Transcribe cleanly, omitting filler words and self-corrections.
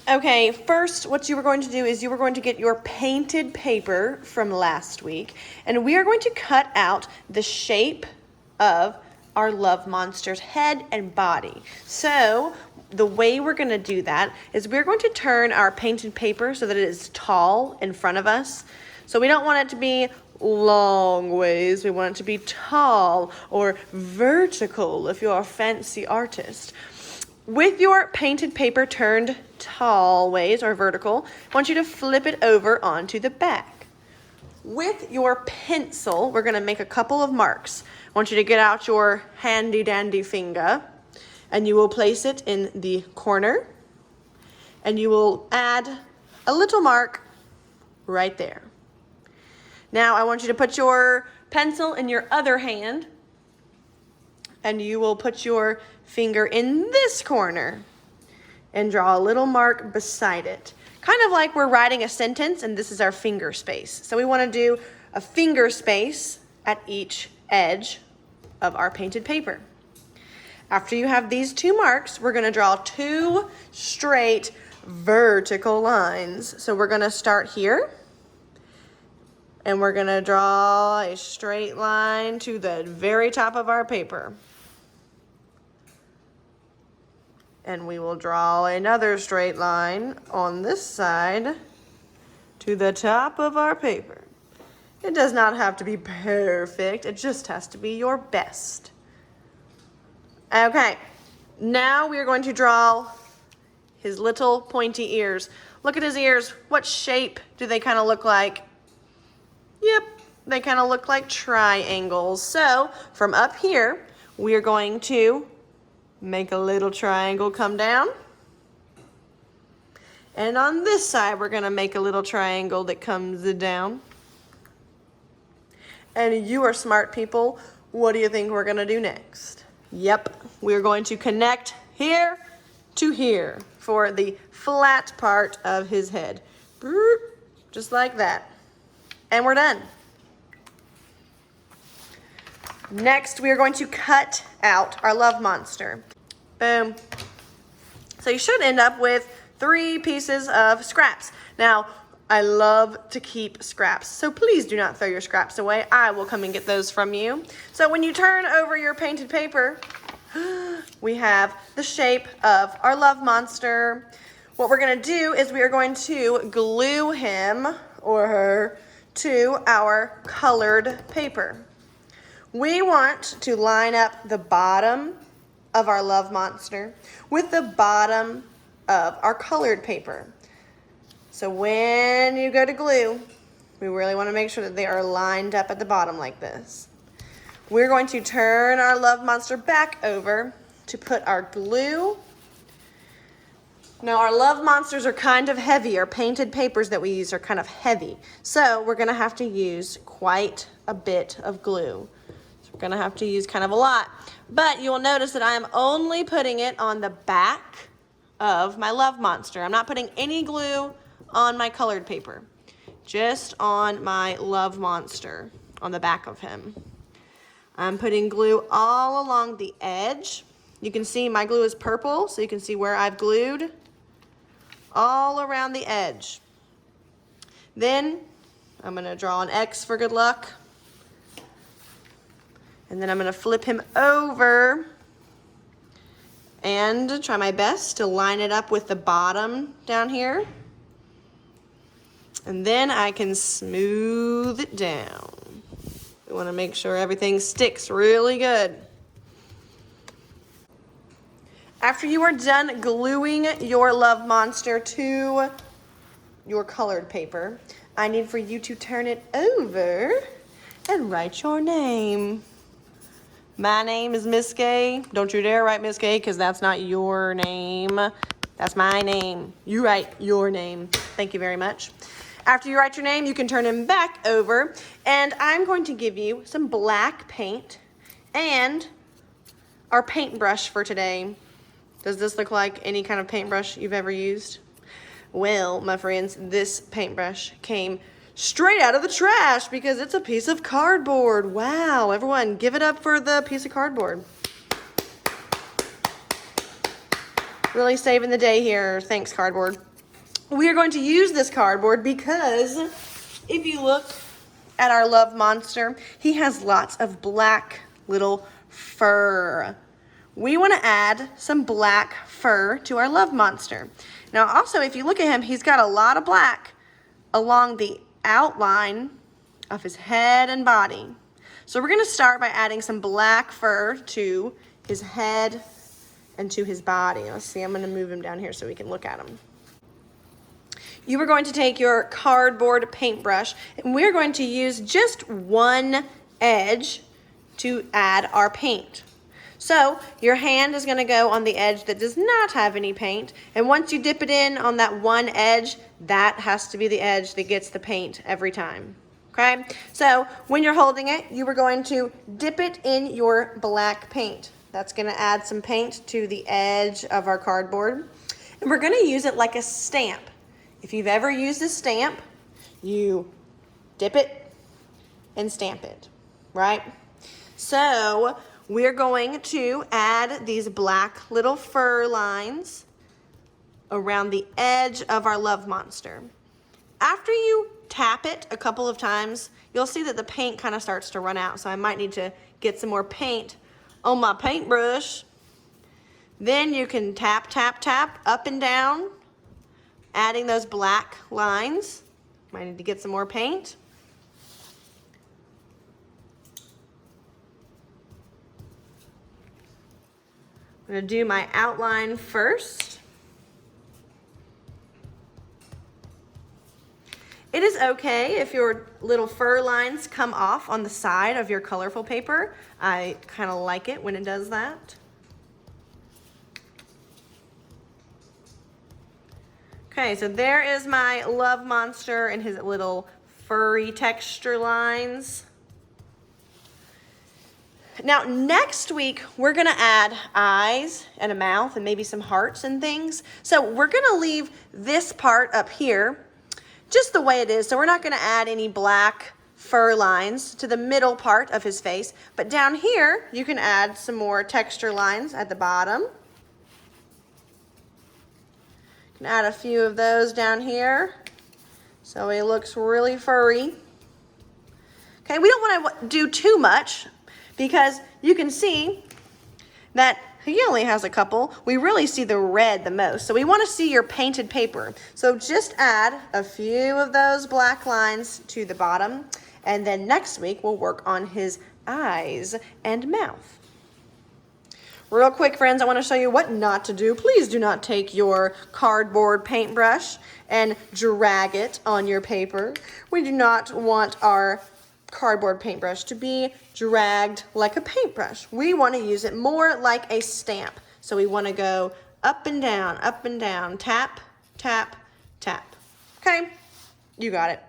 Okay, first what you were going to do is you were going to get your painted paper from last week, and we are going to cut out the shape of our love monster's head and body. So the way we're going to do that is we're going to turn our painted paper so that it is tall in front of us. So we don't want it to be long ways, we want it to be tall or vertical if you're a fancy artist. With your painted paper turned tall ways or vertical, I want you to flip it over onto the back. With your pencil, we're going to make a couple of marks. I want you to get out your handy dandy finger, and you will place it in the corner, and you will add a little mark right there. Now I want you to put your pencil in your other hand, and you will put your finger in this corner and draw a little mark beside it. Kind of like we're writing a sentence and this is our finger space. So we want to do a finger space at each edge of our painted paper. After you have these two marks, we're going to draw two straight vertical lines. So we're going to start here. And we're going to draw a straight line to the very top of our paper. And we will draw another straight line on this side to the top of our paper. It does not have to be perfect, it just has to be your best. Okay, now we are going to draw his little pointy ears. Look at his ears. What shape do they kind of look like? Yep, they kind of look like triangles. So from up here, we are going to make a little triangle come down. And on this side, we're going to make a little triangle that comes down. And you are smart people. What do you think we're going to do next? Yep, we're going to connect here to here for the flat part of his head. Just like that. And we're done. Next, we are going to cut out our love monster. Boom. So you should end up with 3 pieces of scraps. Now, I love to keep scraps, so please do not throw your scraps away. I will come and get those from you. So when you turn over your painted paper, we have the shape of our love monster. What we're going to do is we are going to glue him or her to our colored paper. We want to line up the bottom of our love monster with the bottom of our colored paper. So when you go to glue, we really want to make sure that they are lined up at the bottom like this. We're going to turn our love monster back over to put our glue. Now our love monsters are kind of heavy. Our painted papers that we use are kind of heavy. So we're going to have to use quite a bit of glue. So we're going to have to use kind of a lot. But you will notice that I am only putting it on the back of my love monster. I'm not putting any glue on my colored paper. Just on my love monster, on the back of him. I'm putting glue all along the edge. You can see my glue is purple, so you can see where I've glued. All around the edge. Then I'm going to draw an X for good luck. And then I'm going to flip him over and try my best to line it up with the bottom down here. And then I can smooth it down. We want to make sure everything sticks really good. After you are done gluing your love monster to your colored paper, I need for you to turn it over and write your name. My name is Miss Gay. Don't you dare write Miss Gay, because that's not your name. That's my name. You write your name. Thank you very much. After you write your name, you can turn him back over, and I'm going to give you some black paint and our paintbrush for today. Does this look like any kind of paintbrush you've ever used? Well, my friends, this paintbrush came straight out of the trash because it's a piece of cardboard. Wow, everyone, give it up for the piece of cardboard. Really saving the day here. Thanks, cardboard. we are going to use this cardboard because if you look at our love monster, he has lots of black little fur. We want to add some black fur to our love monster. Now also, if you look at him, he's got a lot of black along the outline of his head and body. So we're going to start by adding some black fur to his head and to his body. Let's see, I'm going to move him down here so we can look at him. You are going to take your cardboard paintbrush, and we're going to use just one edge to add our paint. So your hand is going to go on the edge that does not have any paint, and once you dip it in on that one edge, that has to be the edge that gets the paint every time. Okay, so when you're holding it, you are going to dip it in your black paint. That's going to add some paint to the edge of our cardboard, and we're going to use it like a stamp. If you've ever used a stamp, you dip it and stamp it, right? So we're going to add these black little fur lines around the edge of our love monster. After you tap it a couple of times, you'll see that the paint kind of starts to run out. So I might need to get some more paint on my paintbrush. Then you can tap, tap, tap up and down, adding those black lines. Might need to get some more paint. I'm going to do my outline first. It is okay if your little fur lines come off on the side of your colorful paper. I kind of like it when it does that. Okay, so there is my love monster and his little furry texture lines. Now, next week, we're going to add eyes and a mouth and maybe some hearts and things. So we're going to leave this part up here just the way it is. So we're not going to add any black fur lines to the middle part of his face. But down here, you can add some more texture lines at the bottom. You can add a few of those down here so he looks really furry. Okay, we don't want to do too much because you can see that he only has a couple. We really see the red the most. So we want to see your painted paper. So just add a few of those black lines to the bottom. And then next week we'll work on his eyes and mouth. Real quick, friends, I want to show you what not to do. Please do not take your cardboard paintbrush and drag it on your paper. We do not want our cardboard paintbrush to be dragged like a paintbrush. We want to use it more like a stamp. So we want to go up and down, tap, tap, tap. Okay, you got it.